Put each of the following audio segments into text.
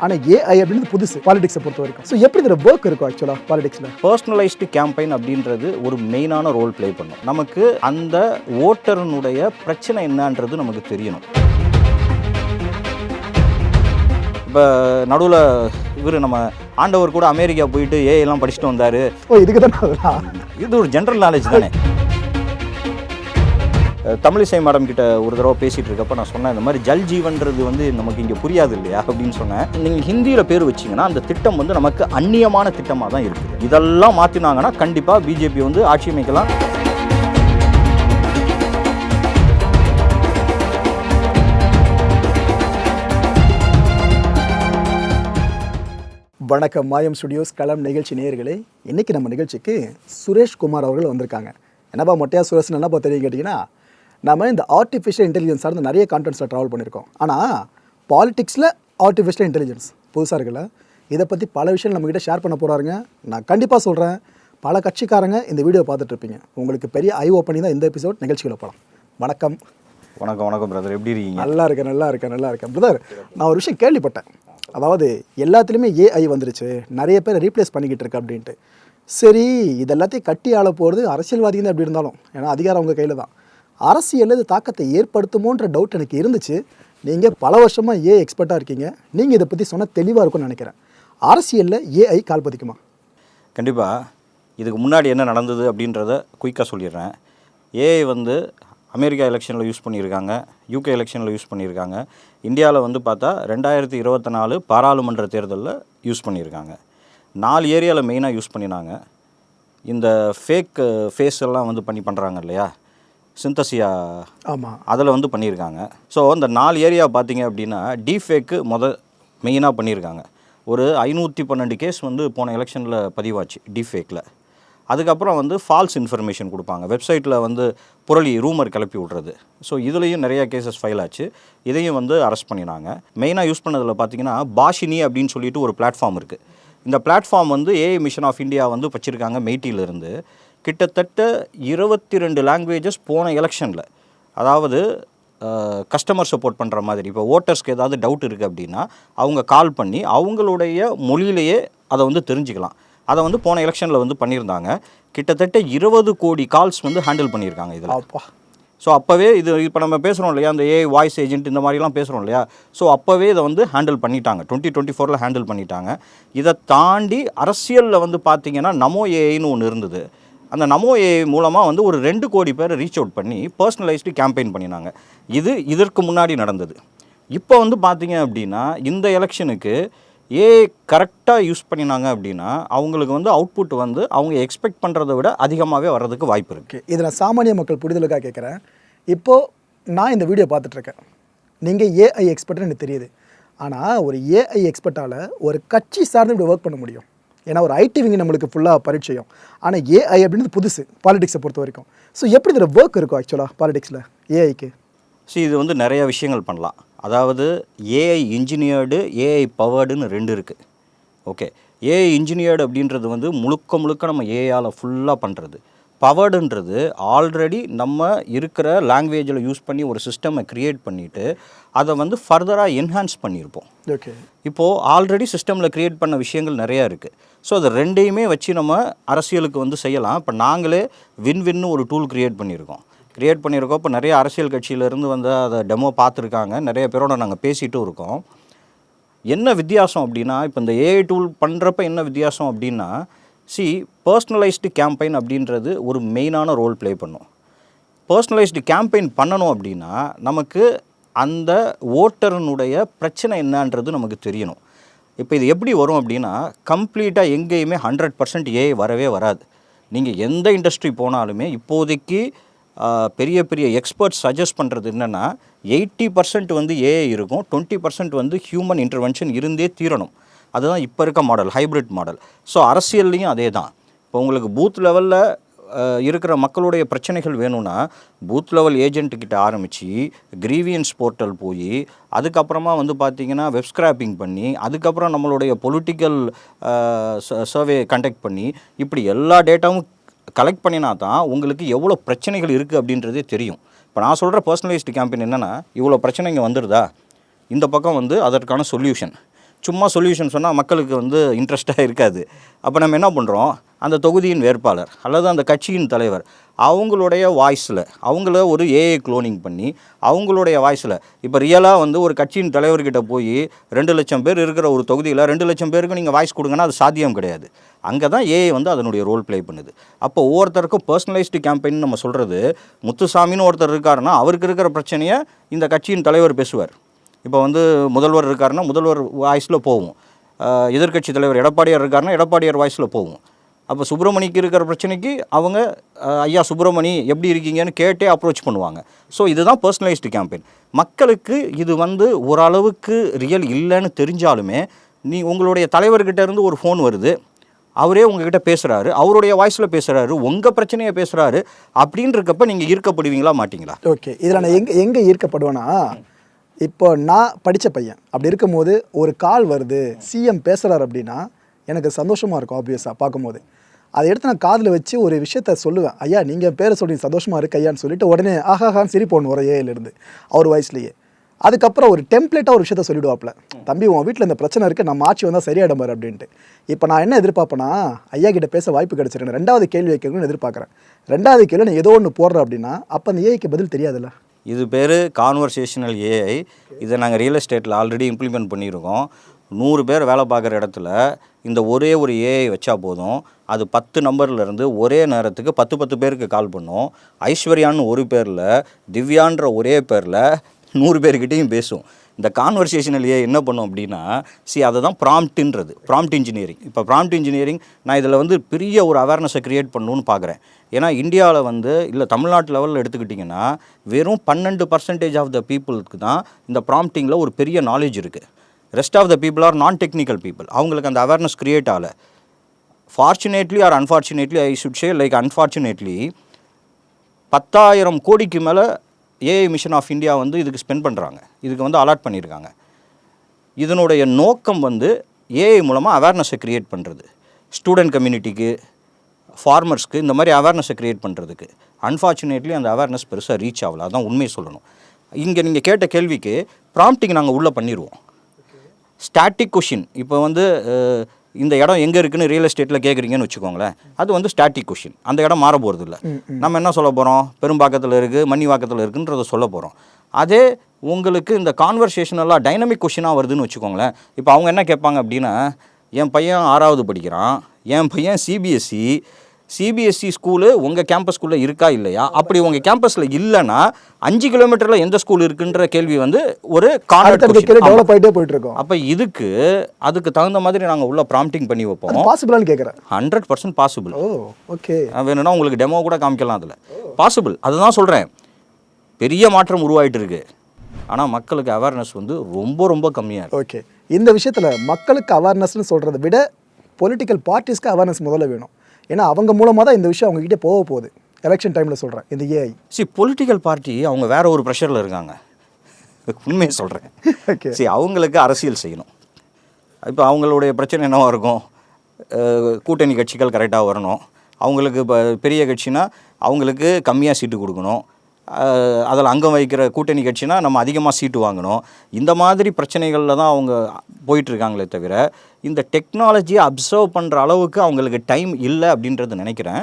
ஆனால் ஏஐ அப்படின்னு புதுசு பாலிடிக்ஸை பொறுத்த வரைக்கும். ஸோ எப்படி இதில் ஒர்க் இருக்கும் ஆக்சுவலாக பாலிடிக்ஸில்? பர்சனலைஸ்டு கேம்பெயின் அப்படின்றது ஒரு மெயினான ரோல் ப்ளே பண்ணும். நமக்கு அந்த ஓட்டருனுடைய பிரச்சனை என்னன்றது நமக்கு தெரியணும். இப்போ நடுவில் இவர் நம்ம ஆண்டவர் கூட அமெரிக்கா போயிட்டு ஏஐலாம் படிச்சுட்டு வந்தார். இதுக்கு தான் இது ஒரு ஜென்ரல் நாலேஜ் தானே. தமிழிசை மேடம் கிட்ட ஒரு தடவை பேசிகிட்டு இருக்கப்போ நான் சொன்னேன், இந்த மாதிரி ஜல் ஜீவன்றது நமக்கு இங்கே புரியாது இல்லையா அப்படின்னு சொன்னேன். நீங்கள் ஹிந்தியில் பேர் வச்சிங்கன்னா அந்த திட்டம் நமக்கு அந்நியமான திட்டமாக தான் இருக்குது. இதெல்லாம் மாற்றினாங்கன்னா கண்டிப்பாக பிஜேபி ஆட்சி அமைக்கலாம். வணக்கம் மாயம் ஸ்டுடியோஸ் களம் நிகழ்ச்சி நேயர்களே. இன்றைக்கி நம்ம நிகழ்ச்சிக்கு சுரேஷ் குமார் அவர்கள் வந்திருக்காங்க. என்னப்பா மொட்டையா சுரேஷ்னு என்னப்பா தெரியும் கேட்டிங்கன்னா, நம்ம இந்த ஆர்டிஃபிஷியல் இன்டெலிஜென்ஸ் சார்ந்து நிறைய கான்டென்ட்ஸில் ட்ராவல் பண்ணியிருக்கோம். ஆனால் பாலிடிக்ஸில் ஆர்டிஃபிஷியல் இன்டெலிஜென்ஸ் புதுசாக இருக்குல்ல, இதை பற்றி பல விஷயம் நம்மக்கிட்ட ஷேர் பண்ண போகிறாருங்க. நான் கண்டிப்பாக சொல்கிறேன், பல கட்சிக்காரங்க இந்த வீடியோ பார்த்துட்ருப்பீங்க. உங்களுக்கு பெரிய ஐ ஓப்பனிங் தான் இந்த எபிசோட். நிகழ்ச்சிகளை போகலாம். வணக்கம். வணக்கம் பிரதர், எப்படி இருக்கீங்க? நல்லா இருக்கேன் பிரதர். நான் ஒரு விஷயம் கேள்விப்பட்டேன், அதாவது எல்லாத்துலேயுமே ஏஐ வந்துருச்சு, நிறைய பேர் ரீப்ளேஸ் பண்ணிக்கிட்டு இருக்கு அப்படின்ட்டு. சரி, இதெல்லாத்தையும் கட்டி ஆள போகிறது அரசியல்வாதிங்க தான் எப்படி இருந்தாலும், ஏன்னா அதிகாரம் அவங்க கையில் தான். அரசியல் இது தாக்கத்தை ஏற்படுத்துமோன்ற டவுட் எனக்கு இருந்துச்சு. நீங்கள் பல வருஷமாக ஏஐ எக்ஸ்பர்ட்டாக இருக்கீங்க, நீங்கள் இதை பற்றி சொன்னால் தெளிவாக இருக்கும்னு நினைக்கிறேன். அரசியலில் ஏஐ கால் பதிக்குமா? கண்டிப்பாக. இதுக்கு முன்னாடி என்ன நடந்தது அப்படின்றத குயிக்காக சொல்லிடுறேன். ஏஐ அமெரிக்கா எலெக்ஷனில் யூஸ் பண்ணியிருக்காங்க, யூகே எலெக்ஷனில் யூஸ் பண்ணியிருக்காங்க. இந்தியாவில் பார்த்தா 2024 பாராளுமன்ற தேர்தலில் யூஸ் பண்ணியிருக்காங்க. 4 ஏரியாவில் மெயினாக யூஸ் பண்ணினாங்க. இந்த ஃபேக் ஃபேஸ் எல்லாம் பண்ணி பண்ணுறாங்க இல்லையா, சிந்தசியா, ஆமாம், அதில் பண்ணியிருக்காங்க. ஸோ இந்த 4 ஏரியா பார்த்தீங்க அப்படின்னா டீஃபேக்கு மெயினாக பண்ணியிருக்காங்க. ஒரு 512 கேஸ் போன எலெக்ஷனில் பதிவாச்சு டீஃபேக்கில். அதுக்கப்புறம் ஃபால்ஸ் இன்ஃபர்மேஷன் கொடுப்பாங்க, வெப்சைட்டில் புரளி ரூமர் கிளப்பி விட்றது. ஸோ இதுலேயும் நிறையா கேசஸ் ஃபைல் ஆச்சு. இதையும் அரெஸ்ட் பண்ணினாங்க. மெயினாக யூஸ் பண்ணதில் பார்த்தீங்கன்னா பாஷினி அப்படின்னு சொல்லிட்டு ஒரு பிளாட்ஃபார்ம் இருக்குது. இந்த platform AI mission of India வச்சுருக்காங்க மெய்ட்டியிலிருந்து. கிட்டத்தட்ட 22 லாங்குவேஜஸ் போன எலெக்ஷனில், அதாவது கஸ்டமர் சப்போர்ட் பண்ணுற மாதிரி. இப்போ ஓட்டர்ஸ்க்கு ஏதாவது டவுட் இருக்குது அப்படின்னா அவங்க கால் பண்ணி அவங்களுடைய மொழியிலேயே அதை தெரிஞ்சுக்கலாம். அதை போன எலெக்ஷனில் பண்ணியிருந்தாங்க. கிட்டத்தட்ட 20 கோடி கால்ஸ் ஹேண்டில் பண்ணியிருக்காங்க இதில். ஸோ அப்போவே இப்போ நம்ம பேசுகிறோம் இல்லையா, அந்த ஏஐ வாய்ஸ் ஏஜென்ட் இந்த மாதிரிலாம் பேசுகிறோம் இல்லையா, ஸோ அப்போவே இதை ஹேண்டில் பண்ணிட்டாங்க. 2024 ஹேண்டில் பண்ணிட்டாங்க. இதை தாண்டி அரசியலில் பார்த்தீங்கன்னா நமோ ஏஐன்னு ஒன்று இருந்தது. அந்த நமோ ஏஐ மூலமாக ஒரு 2 கோடி பேரை ரீச் அவுட் பண்ணி பர்சனலைஸ்டு கேம்பெயின் பண்ணினாங்க. இதற்கு முன்னாடி நடந்தது. இப்போ பார்த்தீங்க அப்படின்னா இந்த எலெக்ஷனுக்கு ஏஐ கரெக்டாக யூஸ் பண்ணினாங்க அப்படின்னா அவங்களுக்கு அவுட்புட் அவங்க எக்ஸ்பெக்ட் பண்ணுறதை விட அதிகமாகவே வர்றதுக்கு வாய்ப்பு இருக்குது. இதில் சாமானிய மக்கள் புரிதலுக்காக கேட்குறேன். இப்போது நான் இந்த வீடியோ பார்த்துட்ருக்கேன், நீங்கள் ஏஐ எக்ஸ்பர்ட்னு எனக்கு தெரியுது. ஆனால் ஒரு ஏஐ எக்ஸ்பர்ட்டால் ஒரு கட்சி சார்ந்து இப்படி ஒர்க் பண்ண முடியும்? ஏன்னா ஒரு ஐடி விங்க நம்மளுக்கு ஃபுல்லாக பரிச்சயம். ஆனால் ஏஐ அப்படின்றது புதுசு பாலிடிக்ஸை பொறுத்த வரைக்கும். ஸோ எப்படி இதில் ஒர்க் இருக்கும் ஆக்சுவலாக பாலிடிக்ஸில் ஏஐக்கு? இது நிறைய விஷயங்கள் பண்ணலாம். அதாவது ஏஐ இன்ஜினியர்டு, ஏஐ பவர்டுன்னு 2 இருக்குது. ஓகே, ஏஐ இன்ஜினியர்டு அப்படின்றது முழுக்க நம்ம ஏஐயால் ஃபுல்லாக பண்ணுறது. பவர்டுன்றது ஆல்ரெடி நம்ம இருக்கிற லாங்குவேஜில் யூஸ் பண்ணி ஒரு சிஸ்டமை க்ரியேட் பண்ணிவிட்டு அதை ஃபர்தராக என்ஹான்ஸ் பண்ணியிருப்போம். ஓகே, இப்போது ஆல்ரெடி சிஸ்டமில் க்ரியேட் பண்ண விஷயங்கள் நிறையா இருக்குது. ஸோ அதை 2ஐயுமே வச்சு நம்ம அரசியலுக்கு செய்யலாம். இப்போ நாங்களே வின்வின்னு ஒரு டூல் க்ரியேட் பண்ணியிருக்கோம். இப்போ நிறைய அரசியல் கட்சியிலேருந்து அதை டெமோ பார்த்துருக்காங்க. நிறைய பேரோட நாங்கள் பேசிகிட்டும் இருக்கோம். என்ன வித்தியாசம் அப்படின்னா, இப்போ இந்த ஏஐ டூல் பண்ணுறப்ப என்ன வித்தியாசம் அப்படின்னா, பர்சனலைஸ்டு கேம்பெயின் அப்படின்றது ஒரு மெயினான ரோல் ப்ளே பண்ணும். பர்சனலைஸ்டு கேம்பெயின் பண்ணணும் அப்படின்னா நமக்கு அந்த ஓட்டருனுடைய பிரச்சனை என்னன்றது நமக்கு தெரியணும். இப்போ இது எப்படி வரும் அப்படின்னா, கம்ப்ளீட்டாக எங்கேயுமே 100% ஏஐ வரவே வராது. நீங்கள் எந்த இண்டஸ்ட்ரி போனாலுமே இப்போதைக்கு பெரிய எக்ஸ்பர்ட்ஸ் சஜஸ்ட் பண்ணுறது என்னென்னா 80% ஏஐ இருக்கும், 20% ஹியூமன் இன்டர்வென்ஷன் இருந்தே தீரணும். அதுதான் இப்போ இருக்க மாடல், ஹைப்ரிட் மாடல். ஸோ அரசியல்லையும் அதே தான். இப்போ உங்களுக்கு பூத் லெவலில் இருக்கிற மக்களுடைய பிரச்சனைகள் வேணும்னா பூத் லெவல் ஏஜென்ட்டுக்கிட்ட ஆரம்பித்து கிரீவியன்ஸ் போர்ட்டல் போய் அதுக்கப்புறமா பார்த்திங்கன்னா வெப் ஸ்க்ராப்பிங் பண்ணி அதுக்கப்புறம் நம்மளுடைய பொலிட்டிக்கல் சர்வே கண்டக்ட் பண்ணி இப்படி எல்லா டேட்டாவும் கலெக்ட் பண்ணினா தான் உங்களுக்கு எவ்வளோ பிரச்சனைகள் இருக்குது அப்படின்றதே தெரியும். இப்போ நான் சொல்கிற பர்சனலைஸ்டு கேம்பெயின் என்னென்னா, இவ்வளோ பிரச்சனைங்க வந்துடுதா, இந்த பக்கம் அதற்கான சொல்யூஷன், சும்மா சொல்யூஷன் சொன்னால் மக்களுக்கு வந்து இன்ட்ரெஸ்ட்டாக இருக்காது. அப்போ நம்ம என்ன பண்ணுறோம், அந்த தொகுதியின் வேட்பாளர் அல்லது அந்த கட்சியின் தலைவர் அவங்களுடைய வாய்ஸில் அவங்கள ஒரு ஏஐ க்ளோனிங் பண்ணி அவங்களுடைய வாய்ஸில் இப்போ ரியலாக வந்து ஒரு கட்சியின் தலைவர்கிட்ட போய் 2 லட்சம் பேர் இருக்கிற ஒரு தொகுதியில் 2 லட்சம் பேருக்கு நீங்கள் வாய்ஸ் கொடுங்கன்னா அது சாத்தியம் கிடையாது. அங்கே தான் ஏஐ வந்து அதனுடைய ரோல் ப்ளே பண்ணுது. அப்போ ஒவ்வொருத்தருக்கும் பர்சனலைஸ்டு கேம்பெயின் நம்ம சொல்கிறது, முத்துசாமின்னு ஒருத்தர் இருக்காருன்னா அவருக்கு இருக்கிற பிரச்சனையை இந்த கட்சியின் தலைவர் பேசுவார். இப்போ வந்து முதல்வர் இருக்காருன்னா முதல்வர் வாய்ஸில் போகும், எதிர்க்கட்சி தலைவர் எடப்பாடியார் இருக்காருன்னா எடப்பாடியார் வாய்ஸில் போகும். அப்போ சுப்பிரமணிக்கு இருக்கிற பிரச்சனைக்கு அவங்க ஐயா சுப்பிரமணி எப்படி இருக்கீங்கன்னு கேட்டே அப்ரோச் பண்ணுவாங்க. ஸோ இதுதான் பர்சனலைஸ்டு கேம்பெயின். மக்களுக்கு இது வந்து ஓரளவுக்கு ரியல் இல்லைன்னு தெரிஞ்சாலுமே உங்களுடைய தலைவர்கிட்ட இருந்து ஒரு ஃபோன் வருது, அவரே உங்ககிட்ட பேசுகிறாரு, அவருடைய வாய்ஸில் பேசுகிறாரு, உங்கள் பிரச்சனையை பேசுகிறாரு அப்படின்றக்கப்ப நீங்கள் ஈர்க்கப்படுவீங்களா மாட்டிங்களா? ஓகே, இதில் நான் எங்கே ஈர்க்கப்படுவேன்னா, இப்போ நான் படித்த பையன் அப்படி இருக்கும்போது ஒரு கால் வருது, சிஎம் பேசுகிறார் அப்படின்னா எனக்கு சந்தோஷமாக இருக்கும். ஆப்வியஸாக பார்க்கும்போது அதை எடுத்து நான் காதில் வச்சு ஒரு விஷயத்த சொல்லுவேன், ஐயா நீங்கள் பேரை சொல்லி சந்தோஷமாக இருக்கு ஐயான்னு சொல்லிட்டு உடனே ஆஹாஹான்னு சிரி போடணும் ஒரு ஏயிலேருந்து அவர் வாய்ஸ்லேயே. அதுக்கப்புறம் ஒரு டெம்ப்ளேட்டாக ஒரு விஷயத்த சொல்லிவிடுவாப்பில், தம்பி உன் வீட்டில் இந்த பிரச்சனை இருக்குது, நம்ம ஆட்சி வந்தால் சரியாயிடும் பாரு அப்படின்ட்டு. இப்போ நான் என்ன எதிர்பார்ப்பேன்னா, ஐயா கிட்ட பேச வாய்ப்பு கிடச்சிருக்கேன், 2வது கேள்வி வைக்கணும்னு எதிர்பார்க்குறேன். 2வது கேள்வி நான் ஏதோ ஒன்று போடுறேன் அப்படின்னா அப்போ அந்த ஏஐக்கு பதில் தெரியாதுல்ல. இது பேர் கான்வர்சேஷனல் ஏஐ. இதை நாங்கள் ரியல் எஸ்டேட்டில் ஆல்ரெடி இம்ப்ளிமெண்ட் பண்ணியிருக்கோம். 100 பேர் வேலை பார்க்குற இடத்துல இந்த ஒரே ஒரு ஏஐ வச்சா போதும், அது 10 நம்பர்லேருந்து ஒரே நேரத்துக்கு 10 பேருக்கு கால் பண்ணும். ஐஸ்வர்யான்னு ஒரு பேரில், திவ்யான்ற ஒரே பேரில் 100 பேர்கிட்டையும் பேசும். இந்த கான்வர்சேஷனல் ஏஐ என்ன பண்ணும் அப்படின்னா, அதை தான் ப்ராம்ப்ட்ன்றது, ப்ராம்ப்ட் இன்ஜினியரிங். இப்போ ப்ராம்ப்ட் இன்ஜினியரிங் நான் இதில் வந்து பெரிய ஒரு அவேர்னஸை க்ரியேட் பண்ணணும்னு பார்க்குறேன். ஏன்னா இந்தியாவில் வந்து இல்லை தமிழ்நாட்டு லெவலில் எடுத்துக்கிட்டிங்கன்னா வெறும் 12% ஆஃப் த பீப்புளுக்கு தான் இந்த ப்ராம்ப்டிங்கில் ஒரு பெரிய நாலேஜ் இருக்குது. Rest of the people are non technical people. அவங்களுக்கு அந்த அவேர்னஸ் க்ரியேட் ஆகலை. Fortunately or unfortunately, I should say like unfortunately, 10,000 கோடிக்கு மேலே ஏஐ மிஷன் ஆஃப் இந்தியா வந்து இதுக்கு ஸ்பெண்ட் பண்ணுறாங்க, இதுக்கு வந்து அலாட் பண்ணியிருக்காங்க. இதனுடைய நோக்கம் வந்து ஏஐ மூலமாக அவேர்னஸை க்ரியேட் பண்ணுறது, ஸ்டூடெண்ட் கம்யூனிட்டிக்கு, ஃபார்மர்ஸ்க்கு, இந்த மாதிரி அவேர்னஸை க்ரியேட் பண்ணுறதுக்கு. அன்ஃபார்ச்சுனேட்லி அந்த அவேர்னஸ் பெருசாக ரீச் ஆகலை, அதான் உண்மையை சொல்லணும். இங்கே நீங்கள் கேட்ட கேள்விக்கு ப்ராம்ப்டிங் நாங்கள் உள்ளே பண்ணிடுவோம். ஸ்டாட்டிக் கொஷின், இப்போ வந்து இந்த இடம் எங்கே இருக்குன்னு ரியல் எஸ்டேட்டில் கேட்குறீங்கன்னு வச்சுக்கோங்களேன், அது வந்து ஸ்டாட்டிக் கொஷின், அந்த இடம் மாற போகிறது இல்லை. நம்ம என்ன சொல்ல போகிறோம், பெரும்பாக்கத்தில் இருக்குது, மணிவாக்கத்தில் இருக்குன்றதை சொல்ல போகிறோம். அதே உங்களுக்கு இந்த கான்வர்சேஷனெல்லாம் டைனமிக் கொஷினாக வருதுன்னு வச்சுக்கோங்களேன். இப்போ அவங்க என்ன கேட்பாங்க அப்படின்னா, என் பையன் 6வது படிக்கிறான், என் பையன் சிபிஎஸ்சி ஸ்கூலு உங்கள் கேம்பஸ்குள்ளே இருக்கா இல்லையா, அப்படி உங்கள் கேம்பஸில் இல்லைன்னா 5 கிலோமீட்டரில் எந்த ஸ்கூல் இருக்குன்ற கேள்வி வந்து ஒரு டெவலப் ஆகிட்டே போயிட்டு இருக்கோம். அப்போ அதுக்கு தகுந்த மாதிரி நாங்கள் உள்ள ப்ராம்ப்டிங் பண்ணி வைப்போம். பாசிபிளான்னு கேட்குறேன். 100% பாசிபிள். ஓகே, வேணும்னா உங்களுக்கு டெமோ கூட காமிக்கலாம். அதில் பாசிபிள், அதுதான் சொல்கிறேன். பெரிய மாற்றம் உருவாயிட்டு இருக்கு, ஆனால் மக்களுக்கு அவேர்னஸ் வந்து ரொம்ப ரொம்ப கம்மியாக இருக்குது. ஓகே, இந்த விஷயத்தில் மக்களுக்கு அவேர்னஸ்னு சொல்கிறத விட பொலிட்டிக்கல் பார்ட்டிஸ்க்கு அவேர்னஸ் முதல்ல வேணும். ஏன்னா அவங்க மூலமாக தான் இந்த விஷயம் அவங்ககிட்ட போகுது. எலெக்ஷன் டைமில் சொல்கிறேன், இந்த ஏஐ பொலிட்டிக்கல் பார்ட்டி அவங்க வேற ஒரு ப்ரெஷரில் இருக்காங்க, உண்மையை சொல்கிறேன். அவங்களுக்கு அரசியல் செய்யணும். இப்போ அவங்களுடைய பிரச்சனை என்னவாக இருக்கும், கூட்டணி கட்சிகள் கரெக்டாக வரணும், அவங்களுக்கு இப்போ பெரிய கட்சினா அவங்களுக்கு கம்மியாக சீட்டு கொடுக்கணும், அதில் அங்கம் வைக்கிற கூட்டணி கட்சினா நம்ம அதிகமாக சீட்டு வாங்கணும். இந்த மாதிரி பிரச்சனைகளில் தான் அவங்க போயிட்டுருக்காங்களே தவிர இந்த டெக்னாலஜியை அப்சர்வ் பண்ணுற அளவுக்கு அவங்களுக்கு டைம் இல்லை அப்படின்றது நினைக்கிறேன்.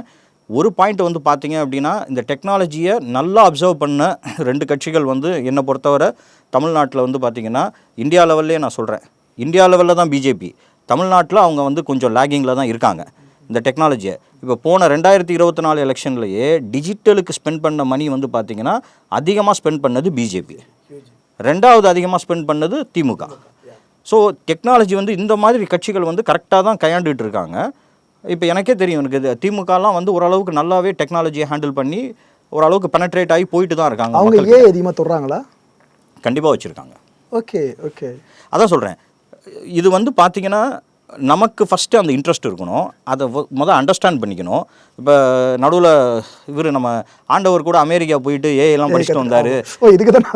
ஒரு பாயிண்ட் வந்து பார்த்தீங்க அப்படின்னா, இந்த டெக்னாலஜியை நல்லா அப்சர்வ் பண்ண 2 கட்சிகள் வந்து என்னை பொறுத்தவரை தமிழ்நாட்டில் வந்து பார்த்திங்கன்னா, இந்தியா லெவல்லே நான் சொல்கிறேன், இந்தியா லெவலில் தான் பிஜேபி, தமிழ்நாட்டில் அவங்க வந்து கொஞ்சம் லேகிங்கில் தான் இருக்காங்க இந்த டெக்னாலஜியை. இப்போ போன 2024 எலெக்ஷன்லேயே டிஜிட்டலுக்கு ஸ்பெண்ட் பண்ண மணி வந்து பார்த்திங்கன்னா அதிகமாக ஸ்பெண்ட் பண்ணது பிஜேபி, 2வது அதிகமாக ஸ்பெண்ட் பண்ணது திமுக. ஸோ டெக்னாலஜி வந்து இந்த மாதிரி கட்சிகள் வந்து கரெக்டாக தான் கையாண்டுட்டு இருக்காங்க. இப்போ எனக்கே தெரியும், எனக்கு திமுகலாம் வந்து ஓரளவுக்கு நல்லாவே டெக்னாலஜியை ஹேண்டில் பண்ணி ஓரளவுக்கு பெனட்ரேட் ஆகி போயிட்டு தான் இருக்காங்க. அவங்க ஏன் அதிகமாக தொடுறாங்களா? கண்டிப்பாக வச்சுருக்காங்க. ஓகே ஓகே, அதான் சொல்கிறேன். இது வந்து பார்த்திங்கன்னா நமக்கு ஃபஸ்ட்டு அந்த இன்ட்ரெஸ்ட் இருக்கணும், அதை முதல் அண்டர்ஸ்டாண்ட் பண்ணிக்கணும். இப்போ நடுவில் இவர் நம்ம ஆண்டவர் கூட அமெரிக்கா போயிட்டு ஏஐலாம் படிச்சுட்டு வந்தார். இதுக்கு தான்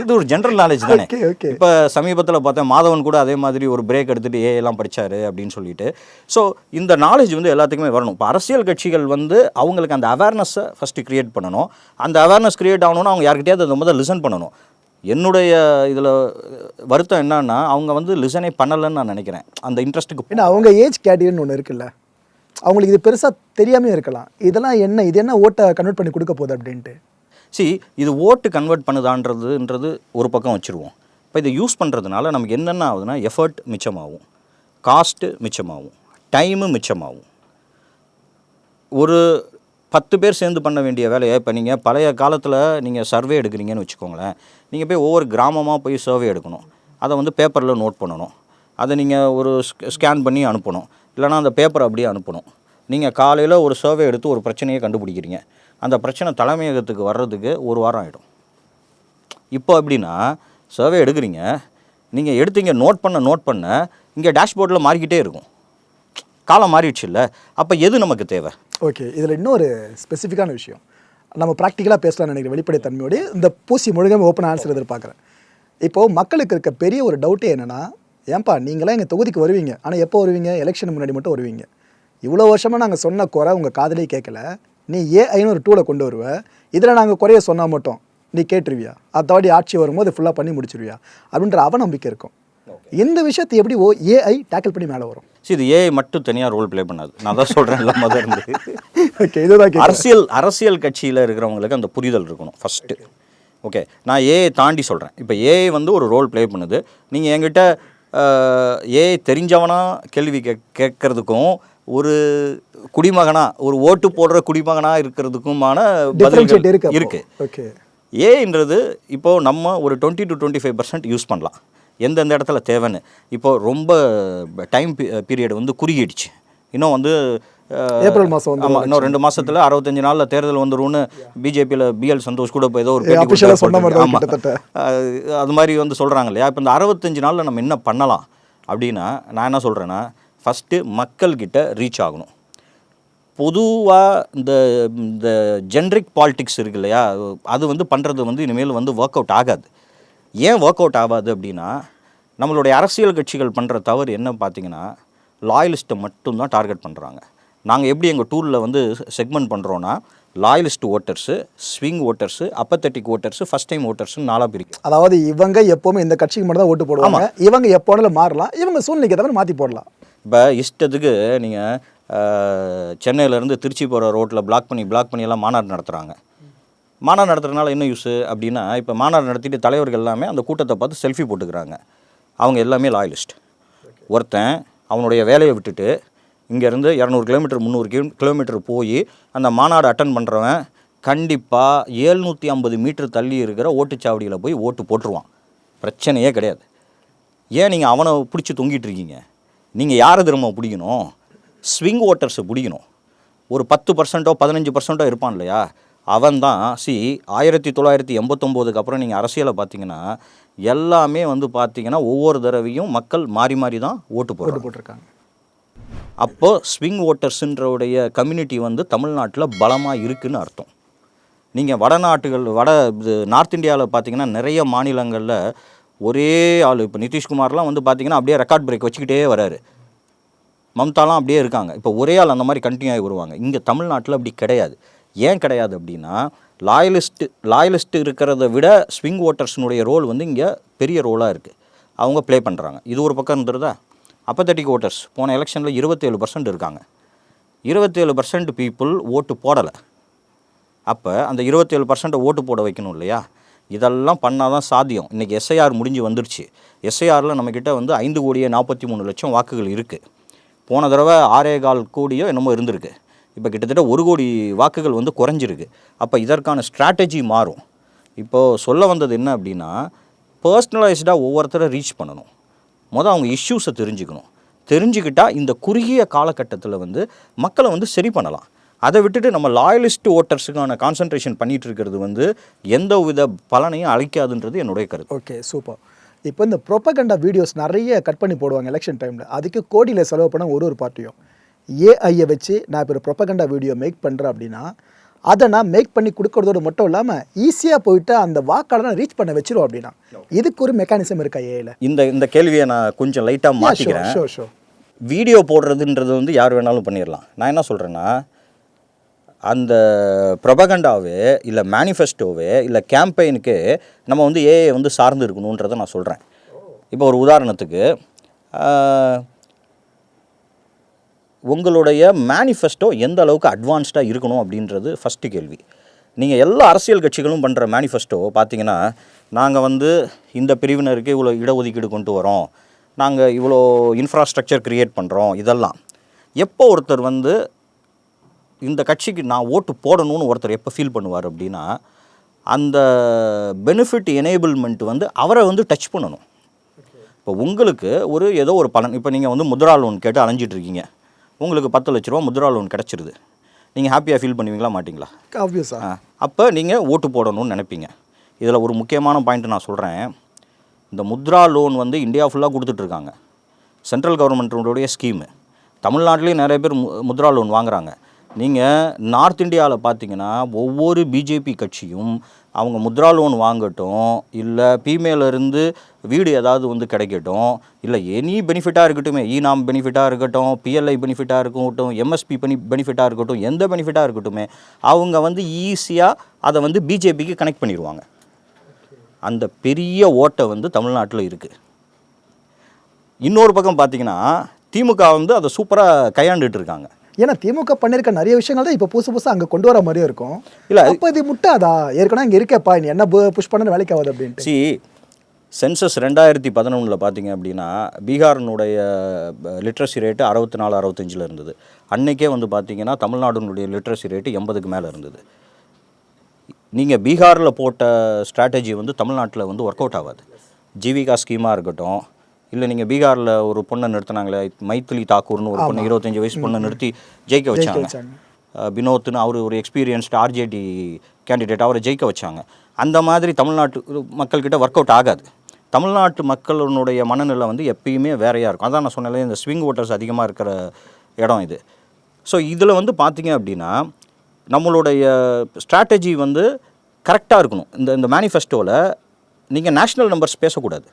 இது ஒரு ஜென்ரல் நாலேஜ் தானே. இப்போ சமீபத்தில் பார்த்தேன் மாதவன் கூட அதே மாதிரி ஒரு பிரேக் எடுத்துகிட்டு ஏஐலாம் படித்தார் அப்படின்னு சொல்லிட்டு. ஸோ இந்த நாலேஜ் வந்து எல்லாத்துக்குமே வரணும். இப்போ அரசியல் கட்சிகள் வந்து அவங்களுக்கு அந்த அவேர்னஸை ஃபஸ்ட்டு க்ரியேட் பண்ணணும். அந்த அவேர்னஸ் க்ரியேட் ஆகணும்னா அவங்க யார்கிட்டயாவது அதை முதல்ல லிசன் பண்ணணும். என்னுடைய இதில் வருத்தம் என்னன்னா அவங்க வந்து லிசனே பண்ணலைன்னு நான் நினைக்கிறேன். அந்த இன்ட்ரெஸ்ட்டுக்கு ஏன்னா அவங்க ஏஜ் கேட்டகரின்னு ஒன்று இருக்குல்ல, அவங்களுக்கு இது பெருசாக தெரியாமே இருக்கலாம். இதெல்லாம் என்ன, இது என்ன ஓட்டை கன்வெர்ட் பண்ணி கொடுக்க போகுது அப்படின்ட்டு. இது ஓட்டு கன்வெர்ட் பண்ணுதான்றது ஒரு பக்கம் வச்சுருவோம். இப்போ இதை யூஸ் பண்ணுறதுனால நமக்கு என்னென்ன ஆகுதுன்னா, எஃபர்ட் மிச்சமாகும், காஸ்ட்டு மிச்சமாகும், டைமு மிச்சமாகும். ஒரு 10 பேர் சேர்ந்து பண்ண வேண்டிய வேலையை இப்போ நீங்கள் பழைய காலத்தில் நீங்கள் சர்வே எடுக்கிறீங்கன்னு வச்சுக்கோங்களேன், நீங்கள் போய் ஒவ்வொரு கிராமமாக போய் சர்வே எடுக்கணும், அதை வந்து பேப்பரில் நோட் பண்ணணும், அதை நீங்கள் ஒரு ஸ்கேன் பண்ணி அனுப்பணும், இல்லைனா அந்த பேப்பரை அப்படியே அனுப்பணும். நீங்கள் காலையில் ஒரு சர்வே எடுத்து ஒரு பிரச்சனையை கண்டுபிடிக்கிறீங்க, அந்த பிரச்சனை தலைமையகத்துக்கு வர்றதுக்கு 1 வாரம் ஆகிடும். இப்போ எப்படின்னா சர்வே எடுக்கிறீங்க, நீங்கள் எடுத்தீங்க, நோட் பண்ண இங்கே டேஷ்போர்டில் மாறிக்கிட்டே இருக்கும். காலம் மாறிடுச்சு இல்லை, அப்போ எது நமக்கு தேவை? ஓகே, இதில் இன்னொரு ஸ்பெசிஃபிக்கான விஷயம் நம்ம ப்ராக்டிக்கலாக பேசலாம்னு நினைக்கிறேன். வெளிப்படைத்தன்மையோடு இந்த பூசி முழுகாம ஓப்பன் ஆன்சர் எதிர்பார்க்குறேன். இப்போது மக்களுக்கு இருக்க பெரிய ஒரு டவுட்டே என்னென்னா, ஏன்பா நீங்களாம் எங்கள் தொகுதிக்கு வருவீங்க, ஆனால் எப்போ வருவீங்க? எலெக்ஷன் முன்னாடி மட்டும் வருவீங்க. இவ்வளோ வருஷமாக நாங்கள் சொன்ன குறை உங்கள் காதலே கேட்கல, நீ ஏஐன்னு ஒரு டூலை கொண்டு வருவ, இதில் நாங்கள் குறைய சொன்னால் மட்டும் நீ கேட்டுருவியா? அத்தாடி ஆட்சி வரும்போது ஃபுல்லாக பண்ணி முடிச்சிருவியா அப்படின்ற அவநம்பிக்கை இருக்கும். இந்த விஷயத்தை எப்படி ஏஐ டேக்கிள் பண்ணி மேலே வரும்? இது ஏஐ மட்டும் தனியாக ரோல் ப்ளே பண்ணாது. நான் தான் சொல்கிறேன் எல்லாம் முதல் இருந்து. ஓகே, இதுதான் அரசியல் கட்சியில் இருக்கிறவங்களுக்கு அந்த புரிதல் இருக்கணும் ஃபஸ்ட்டு. ஓகே, நான் ஏஐ தாண்டி சொல்கிறேன். இப்போ ஏஐ வந்து ஒரு ரோல் ப்ளே பண்ணுது. நீங்கள் என்கிட்ட ஏஐ தெரிஞ்சவனா கேள்வி கேட்கறதுக்கும் ஒரு குடிமகனா, ஒரு ஓட்டு போடுற குடிமகனா இருக்கிறதுக்குமான பதில்கள் இருக்குது. ஓகே, ஏஐன்றது இப்போது நம்ம ஒரு 20 to 25% யூஸ் பண்ணலாம் எந்தெந்த இடத்துல தேவைன்னு. இப்போது ரொம்ப டைம் பீரியட் வந்து குறுகிடுச்சு. இன்னும் வந்து ஏப்ரல் மாதம் வந்து, ஆமாம், இன்னும் 2 மாதத்தில் 65 நாளில் தேர்தல் வந்துரும்னு பிஜேபியில் பிஎல் சந்தோஷ் கூட இப்போ ஏதோ ஒரு ஆமாம் அது மாதிரி வந்து சொல்கிறாங்க இல்லையா. இப்போ இந்த 65 நாளில் நம்ம என்ன பண்ணலாம் அப்படின்னா, நான் என்ன சொல்கிறேன்னா, ஃபஸ்ட்டு மக்கள்கிட்ட ரீச் ஆகணும். பொதுவாக இந்த ஜென்ரிக் பாலிடிக்ஸ் இருக்கு இல்லையா, அது வந்து பண்ணுறது வந்து இனிமேல் வந்து ஒர்க் அவுட் ஆகாது. ஏன் ஒர்க் அவுட் ஆகாது அப்படின்னா, நம்மளுடைய அரசியல் கட்சிகள் பண்ணுற தவறு என்ன பார்த்தீங்கன்னா, லாயலிஸ்ட்டை மட்டும்தான் டார்கெட் பண்ணுறாங்க. நாங்கள் எப்படி எங்கள் டூரில் வந்து செக்மெண்ட் பண்ணுறோன்னா, loyalist voters, swing voters, apathetic voters, first time ஓட்டர்ஸ்னு 4 பிரிக்கும். அதாவது இவங்க எப்போவுமே இந்த கட்சிக்கு மட்டும் தான் ஓட்டு போடுவாங்க, இவங்க எப்போனாலும் மாறலாம், இவங்க சூழ்நிலைக்கு தவிர மாற்றி போடலாம். இப்போ இஷ்டத்துக்கு நீங்கள் சென்னையிலேருந்து திருச்சி போகிற ரோட்டில் பிளாக் பண்ணி எல்லாம் மாநாடு நடத்துகிறாங்க. மாநாடு நடத்துறதுனால என்ன யூஸு அப்படின்னா, இப்போ மாநாடு நடத்திட்டு தலைவர்கள் எல்லாமே அந்த கூட்டத்தை பார்த்து செல்ஃபி போட்டுக்கிறாங்க. அவங்க எல்லாமே லாயலிஸ்ட். ஒருத்தன் அவனுடைய வேலையை விட்டுட்டு இங்கேருந்து 200 கிலோமீட்டர் 300 கிலோமீட்டர் போய் அந்த மாநாடு அட்டன் பண்ணுறவன் கண்டிப்பாக 750 மீட்டர் தள்ளி இருக்கிற ஓட்டுச்சாவடியில் போய் ஓட்டு போட்டுருவான். பிரச்சனையே கிடையாது. ஏன் நீங்கள் அவனை பிடிச்சி தொங்கிட்டு இருக்கீங்க? நீங்கள் யாரை திரும்ப பிடிக்கணும்? ஸ்விங் ஓட்டர்ஸை பிடிக்கணும். ஒரு 10% 15% இருப்பான் இல்லையா, அவன் தான் 1989க்கு அப்புறம் நீங்கள் அரசியலை பார்த்தீங்கன்னா எல்லாமே வந்து பார்த்தீங்கன்னா ஒவ்வொரு தடவையும் மக்கள் மாறி தான் ஓட்டு போட்டிருக்காங்க. அப்போது ஸ்விங் ஓட்டர்ஸுன்றவுடைய கம்யூனிட்டி வந்து தமிழ்நாட்டில் பலமாக இருக்குதுன்னு அர்த்தம். நீங்கள் நார்த் இந்தியாவில் பார்த்தீங்கன்னா நிறைய மாநிலங்களில் ஒரே ஆள், இப்போ நிதிஷ்குமார்லாம் வந்து பார்த்தீங்கன்னா அப்படியே ரெக்கார்ட் பிரேக் வச்சுக்கிட்டே வராரு. மம்தாலாம் அப்படியே இருக்காங்க. இப்போ ஒரே ஆள் அந்த மாதிரி கண்டினியூ ஆகி வருவாங்க. இங்கே தமிழ்நாட்டில் அப்படி கிடையாது. ஏன் கிடையாது அப்படின்னா, லாயலிஸ்ட் இருக்கிறத விட ஸ்விங் ஓட்டர்ஸினுடைய ரோல் வந்து இங்கே பெரிய ரோலாக இருக்குது. அவங்க ப்ளே பண்ணுறாங்க. இது ஒரு பக்கம் இருந்துருதா. அப்பத்தட்டிக் ஓட்டர்ஸ் போன எலெக்ஷனில் 27% இருக்காங்க. 27% பீப்புள் ஓட்டு போடலை. அப்போ அந்த 27% ஓட்டு போட வைக்கணும் இல்லையா. இதெல்லாம் பண்ணால் தான் சாத்தியம். இன்றைக்கி எஸ்ஐஆர் முடிஞ்சு வந்துருச்சு. எஸ்ஐஆரில் நம்மக்கிட்ட வந்து 5,43,00,000 வாக்குகள் இருக்குது. போன தடவை 6.25 கோடியோ என்னமோ இருந்திருக்கு. இப்போ கிட்டத்தட்ட 1 கோடி வாக்குகள் வந்து குறைஞ்சிருக்கு. அப்போ இதற்கான ஸ்ட்ராட்டஜி மாறும். இப்போது சொல்ல வந்தது என்ன அப்படின்னா, பர்சனலைஸ்டாக ஒவ்வொருத்தரை ரீச் பண்ணணும். அவங்க இஷ்யூஸை தெரிஞ்சுக்கிட்டால் இந்த குறுகிய காலகட்டத்தில் வந்து மக்களை வந்து சரி பண்ணலாம். அதை விட்டுட்டு நம்ம லாயலிஸ்ட் ஓட்டர்ஸுக்கான கான்சன்ட்ரேஷன் பண்ணிகிட்டு இருக்கிறது வந்து எந்த வித பலனையும் அளிக்காதுன்றது என்னுடைய கருத்து. Okay, super. இப்போ இந்த ப்ரொபகண்டா வீடியோஸ் நிறைய கட் பண்ணி போடுவாங்க எலெக்ஷன் டைமில். அதுக்கு கோடியில் செலவு பண்ண ஒரு பார்ட்டியும் ஏஐயை வச்சு நான் இப்போ ஒரு ப்ரொபகண்டா வீடியோ மேக் பண்ணுறேன் அப்படின்னா, அதை நான் மேக் பண்ணி கொடுக்கறதோடு மட்டும் இல்லாமல் ஈஸியாக போயிட்டு அந்த வாக்காளரை ரீச் பண்ண வச்சிரும் அப்படின்னா, இதுக்கு ஒரு மெக்கானிசம் இருக்கா ஏஐல? இந்த கேள்வியை நான் கொஞ்சம் லைட்டாக மாற்றிக்கிறேன். வீடியோ போடுறதுன்றது வந்து யார் வேணாலும் பண்ணிடலாம். நான் என்ன சொல்கிறேன்னா, அந்த ப்ரொபகண்டாவே இல்லை மேனிஃபெஸ்டோவே இல்லை கேம்பெயினுக்கு நம்ம வந்து ஏஐ வந்து சார்ந்து இருக்கணுன்றதை நான் சொல்கிறேன். இப்போ ஒரு உதாரணத்துக்கு உங்களுடைய மேனிஃபெஸ்டோ எந்த அளவுக்கு அட்வான்ஸ்டாக இருக்கணும் அப்படின்றது ஃபஸ்ட்டு கேள்வி. நீங்கள் எல்லா அரசியல் கட்சிகளும் பண்ணுற மேனிஃபெஸ்டோ பார்த்தீங்கன்னா, நாங்கள் வந்து இந்த பிரிவினருக்கு இவ்வளோ இடஒதுக்கீடு கொண்டு வரோம், நாங்கள் இவ்வளோ இன்ஃப்ராஸ்ட்ரக்சர் க்ரியேட் பண்ணுறோம், இதெல்லாம் எப்போ ஒருத்தர் வந்து இந்த கட்சிக்கு நான் ஓட்டு போடணும்னு ஒருத்தர் எப்போ ஃபீல் பண்ணுவார் அப்படின்னா, அந்த பெனிஃபிட் எனேபிள்மெண்ட் வந்து அவரை வந்து டச் பண்ணணும். இப்போ உங்களுக்கு ஏதோ ஒரு பலன், இப்போ நீங்கள் வந்து முத்ரா லோன் கேட்டு அலைஞ்சிட்ருக்கீங்க, உங்களுக்கு 10 லட்ச ரூபா முத்ரா லோன் கிடச்சிருது, நீங்கள் ஹாப்பியாக ஃபீல் பண்ணுவீங்களா மாட்டிங்களா? ஆப்வியஸாக. அப்போ நீங்கள் ஓட்டு போடணும்னு நினைப்பீங்க. இதில் ஒரு முக்கியமான பாயிண்ட் நான் சொல்கிறேன். இந்த முத்ரா லோன் வந்து இந்தியா ஃபுல்லாக கொடுத்துட்ருக்காங்க, சென்ட்ரல் கவர்மெண்ட்டுடைய ஸ்கீமு. தமிழ்நாட்டிலேயும் நிறைய பேர் முத்ரா லோன் வாங்குகிறாங்க. நீங்கள் நார்த் இந்தியாவில் பார்த்தீங்கன்னா ஒவ்வொரு பிஜேபி கட்சியும் அவங்க முத்ரா லோன் வாங்கட்டும், இல்லை பிமேலேருந்து வீடு ஏதாவது வந்து கிடைக்கட்டும், இல்லை எனி பெனிஃபிட்டாக இருக்கட்டும், ஈனாம் பெனிஃபிட்டாக இருக்கட்டும், பிஎல்ஐ பெனிஃபிட்டாக இருக்கட்டும், எம்எஸ்பி பெனிஃபிட்டாக இருக்கட்டும், எந்த பெனிஃபிட்டாக இருக்கட்டும், அவங்க வந்து ஈஸியாக அதை வந்து பிஜேபிக்கு கனெக்ட் பண்ணிடுவாங்க. அந்த பெரிய ஓட்டை வந்து தமிழ்நாட்டில் இருக்குது. இன்னொரு பக்கம் பார்த்தீங்கன்னா திமுக வந்து அதை சூப்பராக கையாண்டுட்டு இருக்காங்க. ஏன்னா திமுக பண்ணியிருக்க நிறைய விஷயங்கள் தான் இப்போ புதுசாக அங்கே கொண்டு வர மாதிரியும் இருக்கும். இல்லை அப்போ இது முட்டாதா? ஏற்கனவே இங்கே இருக்கேப்பா, நீ என்ன புஷ் பண்ண வேலைக்கு ஆகுது அப்படின்ட்டு. சென்சஸ் 2011 பார்த்தீங்க அப்படின்னா பீகாரினுடைய லிட்ரஸி ரேட்டு 64-65 இருந்தது. அன்றைக்கே வந்து பார்த்தீங்கன்னா தமிழ்நாடுனுடைய லிட்ரஸி ரேட்டு 80க்கு மேலே இருந்தது. நீங்கள் பீகாரில் போட்ட ஸ்ட்ராட்டஜி வந்து தமிழ்நாட்டில் வந்து ஒர்க் அவுட் ஆகாது. ஜீவிகா ஸ்கீமாக இருக்கட்டும், இல்லை நீங்கள் பீகாரில் ஒரு பொண்ணை நிறுத்தினாங்களே, மைத்திலி தாக்கூர்னு ஒரு பொண்ணு, 25 வயசு பொண்ணை நிறுத்தி ஜெயிக்க வச்சாங்க. வினோத்னு அவர் ஒரு எக்ஸ்பீரியன்ஸ்டு ஆர்ஜேடி கேண்டிடேட், அவரை ஜெயிக்க வச்சாங்க. அந்த மாதிரி தமிழ்நாட்டு மக்கள்கிட்ட ஒர்க் அவுட் ஆகாது. தமிழ்நாட்டு மக்களுடைய மனநிலை வந்து எப்பயுமே வேறையாக இருக்கும். அதான் நான் சொன்னாலே இந்த ஸ்விங் ஓட்டர்ஸ் அதிகமாக இருக்கிற இடம் இது. ஸோ இதில் வந்து பார்த்தீங்க அப்படின்னா நம்மளுடைய ஸ்ட்ராட்டஜி வந்து கரெக்டாக இருக்கணும். இந்த மேனிஃபெஸ்டோவில் நீங்கள் நேஷ்னல் நம்பர்ஸ் பேசக்கூடாது.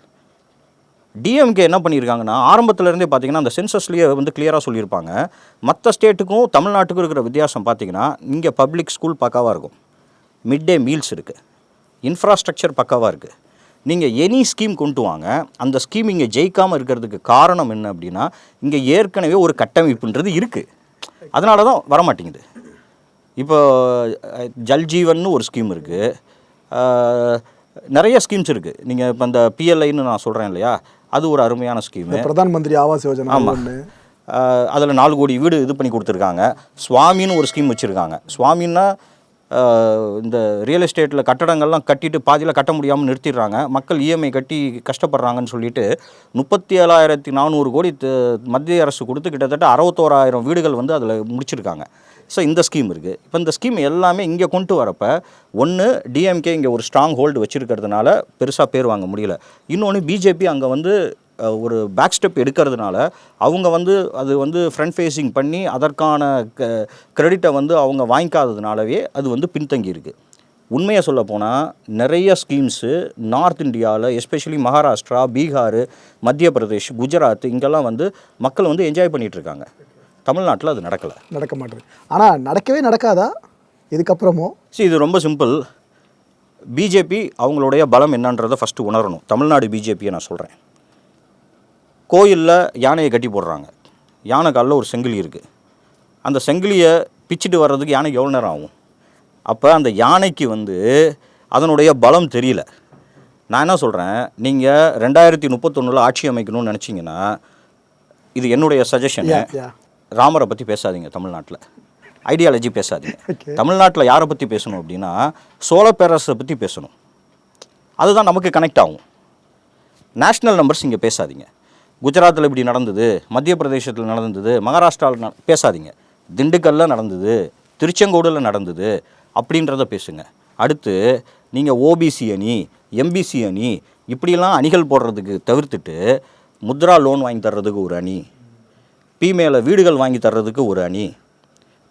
டிஎம்கே என்ன பண்ணியிருக்காங்கன்னா ஆரம்பத்துலேருந்தே பார்த்தீங்கன்னா அந்த சென்சஸ்லேயே வந்து கிளியராக சொல்லியிருப்பாங்க, மற்ற ஸ்டேட்டுக்கும் தமிழ்நாட்டுக்கும் இருக்கிற வித்தியாசம் பார்த்தீங்கன்னா, இங்கே பப்ளிக் ஸ்கூல் பக்காவாக இருக்கும், மிட் டே மீல்ஸ் இருக்குது, இன்ஃப்ராஸ்ட்ரக்சர் பக்காவாக இருக்குது. நீங்கள் எனி ஸ்கீம் கொண்டு வாங்க, அந்த ஸ்கீம் இங்கே ஜெயிக்காமல் இருக்கிறதுக்கு காரணம் என்ன அப்படின்னா, இங்கே ஏற்கனவே ஒரு கட்டமைப்புன்றது இருக்குது, அதனால தான் வரமாட்டேங்குது. இப்போ ஜல்ஜீவன் ஒரு ஸ்கீம் இருக்குது, நிறைய ஸ்கீம்ஸ் இருக்குது. நீங்கள் இப்போ இந்த பிஎல்ஐன்னு நான் சொல்கிறேன் இல்லையா, அது ஒரு அருமையான ஸ்கீமு. பிரதான் மந்திரி ஆவாஸ் யோஜனா. ஆமாம், அதில் 4 கோடி வீடு இது பண்ணி கொடுத்துருக்காங்க. ஸ்வாமின்னு ஒரு ஸ்கீம் வச்சுருக்காங்க. ஸ்வாமின்னா இந்த ரியல் எஸ்டேட்டில் கட்டடங்கள்லாம் கட்டிட்டு பாதியில் கட்ட முடியாமல் நிறுத்திடுறாங்க, மக்கள் இஎம்ஐ கட்டி கஷ்டப்படுறாங்கன்னு சொல்லிட்டு 37,400 கோடி மத்திய அரசு கொடுத்து கிட்டத்தட்ட 61,000 வீடுகள் வந்து அதில் முடிச்சிருக்காங்க. ஸோ இந்த ஸ்கீம் இருக்குது. இப்போ இந்த ஸ்கீம் எல்லாமே இங்கே கொண்டு வரப்போ, ஒன்று டிஎம்கே இங்கே ஒரு ஸ்ட்ராங் ஹோல்டு வச்சுருக்கிறதுனால பெருசாக பேர் வாங்க முடியல, இன்னொன்று பிஜேபி அங்கே வந்து ஒரு பேக் ஸ்டெப் எடுக்கிறதுனால அவங்க வந்து அது வந்து ஃப்ரண்ட் ஃபேஸிங் பண்ணி அதற்கான கிரெடிட்டை வந்து அவங்க வாங்கிக்காததுனாலவே அது வந்து பின்தங்கி இருக்குது. உண்மையை சொல்ல போனால் நிறைய ஸ்கீம்ஸு நார்த் இந்தியாவில், எஸ்பெஷலி மகாராஷ்டிரா, பீகார், மத்திய பிரதேஷ், குஜராத், இங்கெல்லாம் வந்து மக்கள் வந்து என்ஜாய் பண்ணிகிட்ருக்காங்க. தமிழ்நாட்டில் அது நடக்க மாட்டேது. ஆனால் நடக்கவே நடக்காதா இதுக்கப்புறமோ? இது ரொம்ப சிம்பிள். பிஜேபி அவங்களுடைய பலம் என்னன்றதை ஃபஸ்ட்டு உணரணும். தமிழ்நாடு பிஜேபியை நான் சொல்கிறேன். கோயிலில் யானையை கட்டி போடுறாங்க, யானை காலில் ஒரு செங்கிலி இருக்குது, அந்த செங்கிலியை பிச்சுட்டு வர்றதுக்கு யானைக்கு எவ்வளோ நேரம் ஆகும்? அப்போ அந்த யானைக்கு வந்து அதனுடைய பலம் தெரியல. நான் என்ன சொல்கிறேன், நீங்கள் 2031 ஆட்சி அமைக்கணும்னு நினச்சிங்கன்னா, இது என்னுடைய சஜஷனு, ராமரை பற்றி பேசாதீங்க தமிழ்நாட்டில், ஐடியாலஜி பேசாதீங்க. தமிழ்நாட்டில் யாரை பற்றி பேசணும் அப்படின்னா சோழ பேரரசை பற்றி பேசணும், அதுதான் நமக்கு கனெக்ட் ஆகும். நேஷ்னல் நம்பர்ஸ் இங்கே பேசாதீங்க. குஜராத்தில் இப்படி நடந்தது, மத்திய பிரதேசத்தில் நடந்தது, மகாராஷ்டிராவில் பேசாதீங்க. திண்டுக்கல்லில் நடந்தது, திருச்செங்கோடில் நடந்தது அப்படின்றத பேசுங்க. அடுத்து நீங்கள் ஓபிசி அணி, எம்பிசி அணி, இப்படிலாம் அணிகள் போடுறதுக்கு தவிர்த்துட்டு முத்ரா லோன் வாங்கி தர்றதுக்கு ஒரு அணி, பிமேல வீடுகள் வாங்கி தர்றதுக்கு ஒரு அணி,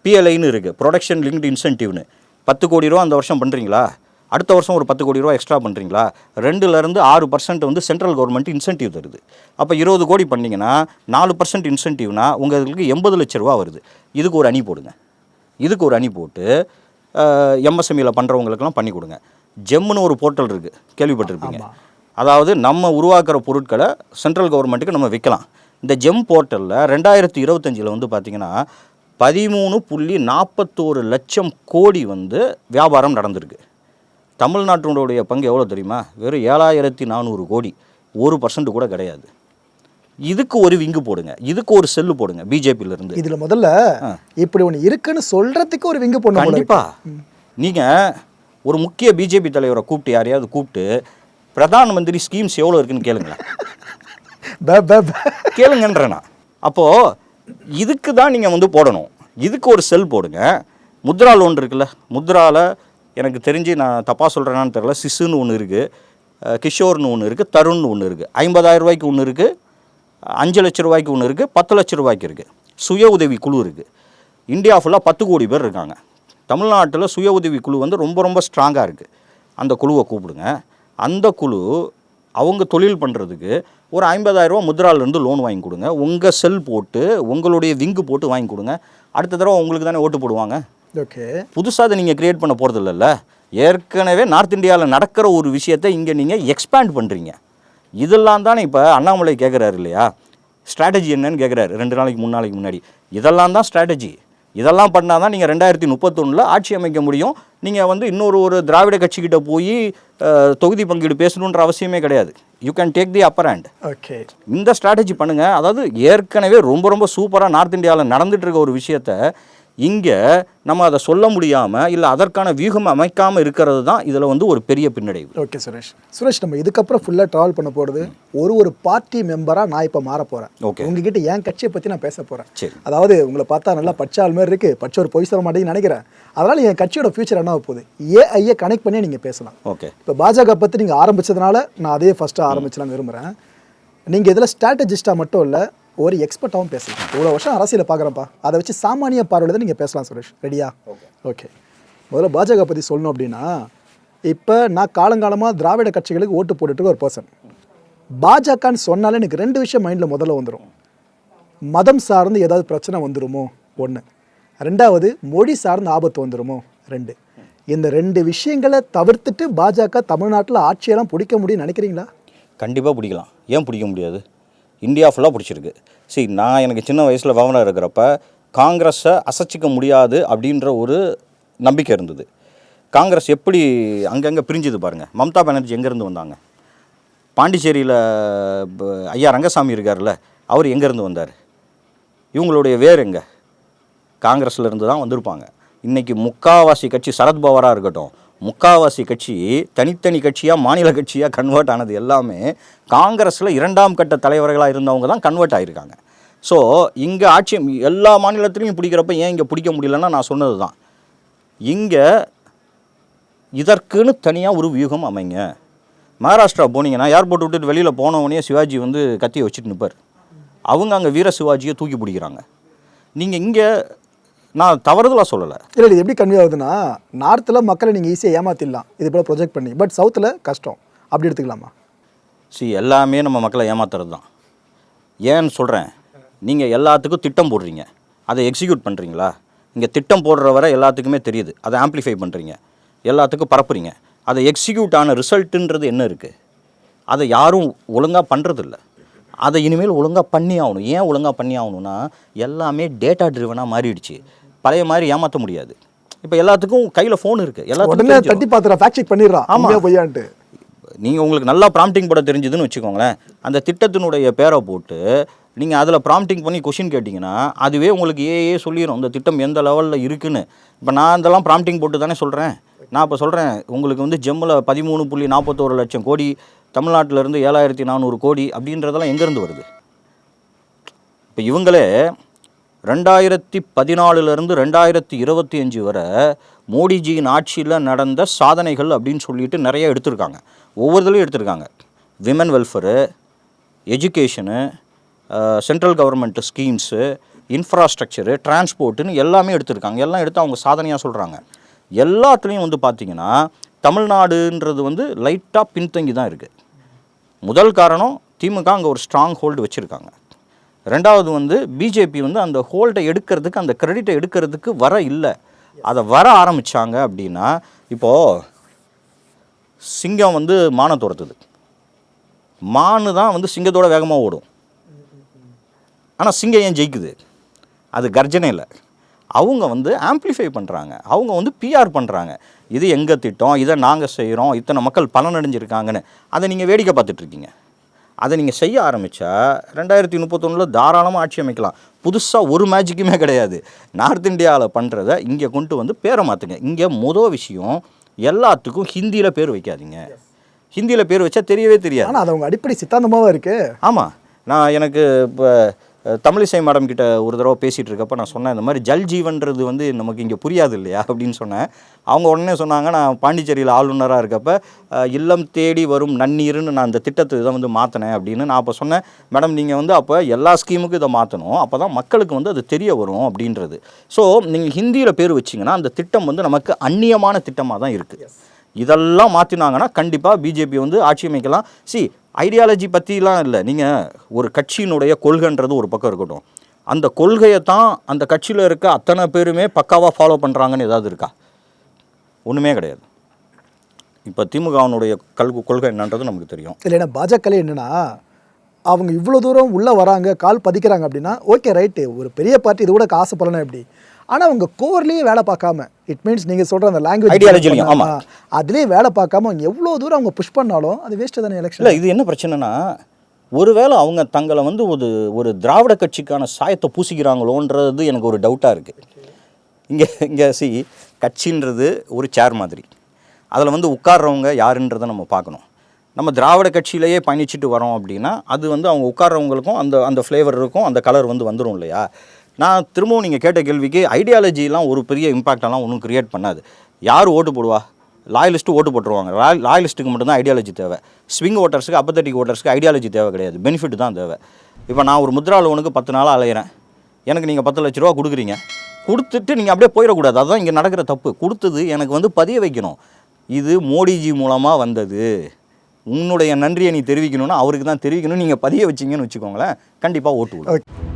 பிஎல்ஐன்னு இருக்குது, ப்ரொடக்ஷன் லிங்க்டு இன்சென்டிவ்னு 10 கோடி ரூபா அந்த வருஷம் பண்ணுறீங்களா, அடுத்த வருஷம் ஒரு 10 கோடி ரூபா எக்ஸ்ட்ரா பண்ணுறீங்களா, 2-6% வந்து சென்ட்ரல் கவர்மெண்ட் இன்சென்டிவ் தருது. அப்போ 20 கோடி பண்ணிங்கன்னா 4% இன்சென்டிவ்னா உங்களுக்கு 80 லட்ச ரூபா வருது. இதுக்கு ஒரு அணி போடுங்க. இதுக்கு ஒரு அணி போட்டு எம்எஸ்எம்இயில் பண்ணுறவங்களுக்கெல்லாம் பண்ணி கொடுங்க. ஜெம்முன்னு ஒரு போர்ட்டல் இருக்குது, கேள்விப்பட்டிருப்பீங்க. அதாவது நம்ம உருவாக்குற பொருட்களை சென்ட்ரல் கவர்மெண்ட்டுக்கு நம்ம விற்கலாம். இந்த ஜெம் போர்ட்டலில் 2025 வந்து பார்த்திங்கன்னா 13.41 லட்சம் கோடி வந்து வியாபாரம் நடந்திருக்கு. தமிழ்நாட்டினுடைய பங்கு எவ்வளோ தெரியுமா? வெறும் 7400 கோடி, 1% கூட கிடையாது. இதுக்கு ஒரு விங்கு போடுங்க, இதுக்கு ஒரு செல்லு போடுங்க பிஜேபியிலிருந்து. இதில் முதல்ல இப்படி ஒன்று இருக்குன்னு சொல்கிறதுக்கு ஒரு விங்கு போடணும். கண்டிப்பாக நீங்கள் ஒரு முக்கிய பிஜேபி தலைவரை கூப்பிட்டு யாரையாவது கூப்பிட்டு பிரதான் மந்திரி ஸ்கீம்ஸ் எவ்வளோ இருக்குன்னு கேளுங்களேன். கேளுங்கன்றேண்ணா. அப்போது இதுக்கு தான் நீங்கள் வந்து போடணும். இதுக்கு ஒரு செல் போடுங்க. முத்ரா லோன் இருக்குல்ல, முத்ராவில் எனக்கு தெரிஞ்சு நான் தப்பாக சொல்கிறேன்னான்னு தெரியல, சிசுன்னு ஒன்று இருக்குது, கிஷோர்னு ஒன்று இருக்குது, தருண்னு ஒன்று இருக்குது. 50,000 ரூபாய்க்கு ஒன்று இருக்குது, 5 லட்ச ரூபாய்க்கு ஒன்று இருக்குது, 10 லட்ச ரூபாய்க்கு இருக்குது. சுய உதவி குழு இருக்குது. இந்தியா ஃபுல்லாக 10 கோடி பேர் இருக்காங்க. தமிழ்நாட்டில் சுய உதவி குழு வந்து ரொம்ப ரொம்ப ஸ்ட்ராங்காக இருக்குது. அந்த குழுவை கூப்பிடுங்க. அந்த குழு அவங்க தொழில் பண்ணுறதுக்கு ஒரு 50,000 ரூபா முத்ராலேருந்து லோன் வாங்கி கொடுங்க. உங்கள் செல் போட்டு உங்களுடைய விங்கு போட்டு வாங்கி கொடுங்க. அடுத்த தடவை உங்களுக்கு தானே ஓட்டு போடுவாங்க. ஓகே, புதுசாக அதை நீங்கள் க்ரியேட் பண்ண போகிறது இல்லைல்ல. ஏற்கனவே நார்த் இந்தியாவில் நடக்கிற ஒரு விஷயத்தை இங்கே நீங்கள் எக்ஸ்பேண்ட் பண்ணுறீங்க. இதெல்லாம் தானே இப்போ அண்ணாமலை கேட்குறாரு இல்லையா, ஸ்ட்ராட்டஜி என்னன்னு கேட்குறாரு 2 நாளைக்கு 3 நாளைக்கு முன்னாடி. இதெல்லாம் தான் ஸ்ட்ராட்டஜி. இதெல்லாம் பண்ணால் தான் நீங்கள் 2031 ஆட்சி அமைக்க முடியும். நீங்கள் வந்து இன்னொரு திராவிட கட்சிக்கிட்ட போய் தொகுதி பங்கீடு பேசணுன்ற அவசியமே கிடையாது. You can take the upper hand. Okay, இந்த ஸ்ட்ராட்டஜி பண்ணுங்கள். அதாவது ஏற்கனவே ரொம்ப ரொம்ப சூப்பராக நார்த் இந்தியாவில் நடந்துட்டு இருக்க ஒரு விஷயத்த இங்கே நம்ம அதை சொல்ல முடியாமல் இல்லை அதற்கான வியூகம் அமைக்காமல் இருக்கிறது தான் இதில் வந்து ஒரு பெரிய பின்னடைவு. ஓகே சுரேஷ், நம்ம இதுக்கப்புறம் ஃபுல்லாக ட்ராவல் பண்ண போகிறது ஒரு பார்ட்டி மெம்பராக நான் இப்போ மாற போகிறேன். ஓகே, உங்ககிட்ட என் கட்சியை பற்றி நான் பேச போகிறேன். சரி, அதாவது உங்களை பார்த்தா நல்லா பச்சால் மாதிரி இருக்குது, பச்சை ஒரு பொய் சொல்ல மாட்டேங்குன்னு நினைக்கிறேன். அதனால் என் கட்சியோட ஃபியூச்சர் என்ன போகுது, ஏஐயை கனெக்ட் பண்ணி நீங்கள் பேசலாம். ஓகே, இப்போ பாஜக பற்றி நீங்கள் ஆரம்பித்ததுனால நான் அதே ஃபஸ்ட்டு ஆரம்பிச்சலாம்னு விரும்புகிறேன். நீங்கள் இதில் ஸ்ட்ராட்டஜிஸ்ட்டாக மட்டும் இல்லை, ஒரு எக்ஸ்பர்ட்டாகவும் பேசலாம். இவ்வளோ வருஷம் அரசியலை பார்க்குறப்பா, அதை வச்சு சாமானிய பார்வையில் தான் நீங்கள் பேசலாம். சுரேஷ் ரெடியா? ஓகே, முதல்ல பாஜக பற்றி சொல்லணும் அப்படின்னா, இப்போ நான் காலங்காலமாக திராவிட கட்சிகளுக்கு ஓட்டு போட்டுட்டு ஒரு பர்சன். பாஜகன்னு சொன்னாலே எனக்கு 2 விஷயம் மைண்டில் முதல்ல வந்துடும். மதம் சார்ந்து ஏதாவது பிரச்சனை வந்துடுமோ 1, 2வது மொழி சார்ந்த ஆபத்து வந்துடுமோ 2. இந்த 2 விஷயங்களை தவிர்த்துட்டு பாஜக தமிழ்நாட்டில் ஆட்சியெல்லாம் பிடிக்க முடியும்னு நினைக்கிறீங்களா? கண்டிப்பாக பிடிக்கலாம். ஏன் பிடிக்க முடியாது? இந்தியா ஃபுல்லாக பிடிச்சிருக்கு. சரி, நான் எனக்கு சின்ன வயசில் விவரம் இருக்கிறப்ப காங்கிரஸை அசைச்சிக்க முடியாது அப்படின்ற ஒரு நம்பிக்கை இருந்தது. காங்கிரஸ் எப்படி அங்கங்கே பிரிஞ்சுது பாருங்கள். மம்தா பானர்ஜி எங்கேருந்து வந்தாங்க? பாண்டிச்சேரியில் ஐயா ரங்கசாமி இருக்கார்ல, அவர் எங்கேருந்து வந்தார்? இவங்களுடைய வேர் எங்கே? காங்கிரஸில் இருந்து தான் வந்திருப்பாங்க. இன்றைக்கி முக்காவாசி கட்சி சரத்பவாராக இருக்கட்டும், முக்காவாசி கட்சி தனித்தனி கட்சியாக மாநில கட்சியாக கன்வெர்ட் ஆனது எல்லாமே காங்கிரஸில் 2ஆம் கட்ட தலைவர்களாக இருந்தவங்க தான் கன்வெர்ட் ஆகியிருக்காங்க. ஸோ இங்கே ஆட்சி எல்லா மாநிலத்திலையும் பிடிக்கிறப்ப ஏன் இங்கே பிடிக்க முடியலன்னா நான் சொன்னது தான். இங்கே இதற்குன்னு தனியாக ஒரு வியூகம் அமைங்க. மகாராஷ்டிரா போனீங்கன்னா ஏர்போர்ட் விட்டுட்டு வெளியில் போனவனே சிவாஜி வந்து கத்தியை வச்சுட்டு நிற்பார். அவங்க அங்கே வீர சிவாஜியை தூக்கி பிடிக்கிறாங்க. நீங்கள் இங்கே நான் தவறுதலாக சொல்லலை. இல்லை, இது எப்படி கன்வே ஆகுதுன்னா, நார்த்தில் மக்களை நீங்கள் ஈஸியாக ஏமாற்றிடலாம் இது போல் ப்ரொஜெக்ட் பண்ணி, பட் சவுத்தில் கஷ்டம், அப்படி எடுத்துக்கலாமா? எல்லாமே நம்ம மக்களை ஏமாத்துறது தான். ஏன்னு சொல்கிறேன், நீங்கள் எல்லாத்துக்கும் திட்டம் போடுறீங்க, அதை எக்ஸிக்யூட் பண்ணுறீங்களா? இங்கே திட்டம் போடுற வரை எல்லாத்துக்குமே தெரியுது, அதை ஆம்ப்ளிஃபை பண்ணுறீங்க, எல்லாத்துக்கும் பரப்புறீங்க. அதை எக்ஸிக்யூட் ஆன ரிசல்ட்டுன்றது என்ன இருக்குது? அதை யாரும் ஒழுங்காக பண்ணுறதில்ல. அதை இனிமேல் ஒழுங்காக பண்ணி ஆகணும். ஏன் ஒழுங்காக பண்ணி ஆகணும்னா, எல்லாமே டேட்டா ட்ரிவனாக மாறிடுச்சு. பழைய மாதிரி ஏமாற்ற முடியாது. இப்போ எல்லாத்துக்கும் கையில் ஃபோன் இருக்குது, எல்லாத்துக்கும் தட்டி பார்த்துறா, ஃபேக்ட் செக் பண்ணிடுறான். ஆமாம், பொய்யான்ட்டு. நீங்கள் உங்களுக்கு நல்லா ப்ராம்ப்டிங் போட தெரிஞ்சுதுன்னு வச்சுக்கோங்களேன், அந்த திட்டத்தினுடைய பேரை போட்டு நீங்கள் அதில் ப்ராம்ப்டிங் பண்ணி கொஷின் கேட்டிங்கன்னா அதுவே உங்களுக்கு ஏஏ சொல்லிடும் இந்த திட்டம் எந்த லெவலில் இருக்குன்னு. இப்போ நான் இதெல்லாம் ப்ராம்ப்டிங் போட்டு தானே சொல்கிறேன். நான் இப்போ சொல்கிறேன், உங்களுக்கு வந்து ஜெம்மில் 13.41 லட்சம் கோடி, தமிழ்நாட்டிலேருந்து 7400 கோடி அப்படின்றதெல்லாம் எங்கேருந்து வருது? இப்போ இவங்களே 2014 2025 வரை மோடிஜியின் ஆட்சியில் நடந்த சாதனைகள் அப்படின்னு சொல்லிட்டு நிறைய எடுத்திருக்காங்க. ஒவ்வொருத்தலையும் எடுத்திருக்காங்க. Women welfare, education, central government schemes, infrastructure, டிரான்ஸ்போர்ட்டுன்னு எல்லாமே எடுத்திருக்காங்க. எல்லாம் எடுத்து அவங்க சாதனையாக சொல்கிறாங்க. எல்லாத்துலேயும் வந்து பார்த்திங்கன்னா தமிழ்நாடுன்றது வந்து லைட்டாக பின்தங்கி தான் இருக்குது. முதல் காரணம், திமுக அங்கே ஒரு ஸ்ட்ராங் ஹோல்டு வச்சுருக்காங்க. ரெண்டாவது வந்து பிஜேபி வந்து அந்த ஹோல்டை எடுக்கிறதுக்கு, அந்த கிரெடிட்டை எடுக்கிறதுக்கு இல்லை. அதை வர ஆரம்பித்தாங்க அப்படின்னா, இப்போது சிங்கம் வந்து மானை துரத்துது, மானு தான் வந்து சிங்கத்தோட வேகமாக ஓடும். ஆனால் சிங்கம் ஏன் ஜெயிக்குது? அது கர்ஜனை இல்லை, அவங்க வந்து ஆம்ப்ளிஃபை பண்ணுறாங்க, அவங்க வந்து பிஆர் பண்ணுறாங்க. இது எங்கள் திட்டம், இதை நாங்கள் செய்கிறோம், இத்தனை மக்கள் பலனடைஞ்சிருக்காங்கன்னு. அதை நீங்கள் வேடிக்கை பார்த்துட்ருக்கீங்க. அதை நீங்கள் செய்ய ஆரம்பித்தா 2031 தாராளமாக ஆட்சி அமைக்கலாம். புதுசாக ஒரு மேஜிக்குமே கிடையாது. நார்த் இந்தியாவில் பண்ணுறத இங்கே கொண்டு வந்து பேரை மாற்றுங்க. இங்கே விஷயம், எல்லாத்துக்கும் ஹிந்தியில் பேர் வைக்காதீங்க. ஹிந்தியில் பேர் வச்சா தெரியவே தெரியாது. ஆனால் அது அவங்க அடிப்படை சித்தாந்தமாகவே இருக்குது. ஆமாம், நான் எனக்கு இப்போ தமிழிசை மேடம் கிட்ட ஒரு தடவை பேசிகிட்டு இருக்கப்போ நான் சொன்னேன், இந்த மாதிரி ஜல் ஜீவன்றது வந்து நமக்கு இங்கே புரியாது இல்லையா அப்படின்னு சொன்னேன். அவங்க உடனே சொன்னாங்க, நான் பாண்டிச்சேரியில் ஆளுநராக இருக்கப்போ இல்லம் தேடி வரும் நன்னீர்னு நான் அந்த திட்டத்தை இதை வந்து மாற்றினேன் அப்படின்னு. நான் அப்போ சொன்னேன், மேடம் நீங்கள் வந்து அப்போ எல்லா ஸ்கீமுக்கும் இதை மாற்றணும், அப்போ தான் மக்களுக்கு வந்து அது தெரிய வரும் அப்படின்றது. ஸோ நீங்கள் ஹிந்தியில் பேர் வச்சிங்கன்னா அந்த திட்டம் வந்து நமக்கு அந்நியமான திட்டமாக தான் இருக்குது. இதெல்லாம் மாற்றினாங்கன்னா கண்டிப்பாக பிஜேபி வந்து ஆட்சி அமைக்கலாம். ஐடியாலஜி பற்றிலாம் இல்லை, நீங்கள் ஒரு கட்சியினுடைய கொள்கைன்றது ஒரு பக்கம் இருக்கட்டும், அந்த கொள்கையை தான் அந்த கட்சியில் இருக்க அத்தனை பேருமே பக்காவாக ஃபாலோ பண்ணுறாங்கன்னு ஏதாவது இருக்கா? ஒன்றுமே கிடையாது. இப்போ திமுகவினுடைய கொள்கை என்னன்றது நமக்கு தெரியும். இல்லைன்னா பாஜக என்னென்னா, அவங்க இவ்வளோ தூரம் உள்ளே வராங்க, கால் பதிக்கிறாங்க அப்படின்னா ஓகே ரைட்டு, ஒரு பெரிய பார்ட்டி இது கூட காசு பலனா எப்படி? ஆனால் அவங்க கோர்லேயே வேலை பார்க்காம, இட் மீன்ஸ் நீங்கள் சொல்கிற அந்த லாங்குவேஜ் ஐடியாலஜிலையும், ஆமாம், அதுலேயே வேலை பார்க்காம அவங்க எவ்வளோ தூரம் அவங்க புஷ் பண்ணாலும் அது வேஸ்ட்டு தானே எலெக்ஷன். இல்லை, இது என்ன பிரச்சனைனா, ஒருவேளை அவங்க தங்களை வந்து ஒரு திராவிட கட்சிக்கான சாயத்தை பூசிக்கிறாங்களோன்றது எனக்கு ஒரு டவுட்டாக இருக்குது. இங்கே கட்சின்றது ஒரு சேர் மாதிரி, அதில் வந்து உட்கார்றவங்க யாருன்றதை நம்ம பார்க்கணும். நம்ம திராவிட கட்சியிலேயே பயணிச்சுட்டு வரோம் அப்படின்னா அது வந்து அவங்க உட்கார்றவங்களுக்கும் அந்த ஃப்ளேவர் இருக்கும், அந்த கலர் வந்து வந்துடும் இல்லையா? நான் திரும்பவும் நீங்கள் கேட்ட கேள்விக்கு ஐடியாலஜிலாம் ஒரு பெரிய இம்பாக்டெல்லாம் ஒன்றும் க்ரியேட் பண்ணாது. யார் ஓட்டு போடுவா? லாயலிஸ்ட்டு ஓட்டு போட்டுருவாங்க. லாயலிஸ்ட்டுக்கு மட்டும்தான் ஐடியாலஜி தேவை. ஸ்விங் ஓட்டர்ஸுக்கு, அப்பத்தட்டிக் ஓட்டர்ஸுக்கு ஐடியாலஜி தேவை கிடையாது, பெனிஃபிட் தான் தேவை. இப்போ நான் ஒரு முத்ரா லோனுக்கு 10 நாளாக அலையிறேன், எனக்கு நீங்கள் 10 லட்ச ரூபா கொடுக்குறீங்க, கொடுத்துட்டு நீங்கள் அப்படியே போயிடக்கூடாது. அதுதான் இங்கே நடக்கிற தப்பு. கொடுத்தது எனக்கு வந்து பதிய வைக்கணும். இது மோடிஜி மூலமாக வந்தது, உன்னுடைய நன்றியை நீ தெரிவிக்கணும்னா அவருக்கு தான் தெரிவிக்கணும். நீங்கள் பதிய வச்சிங்கன்னு வச்சுக்கோங்களேன், கண்டிப்பாக ஓட்டு விடும்.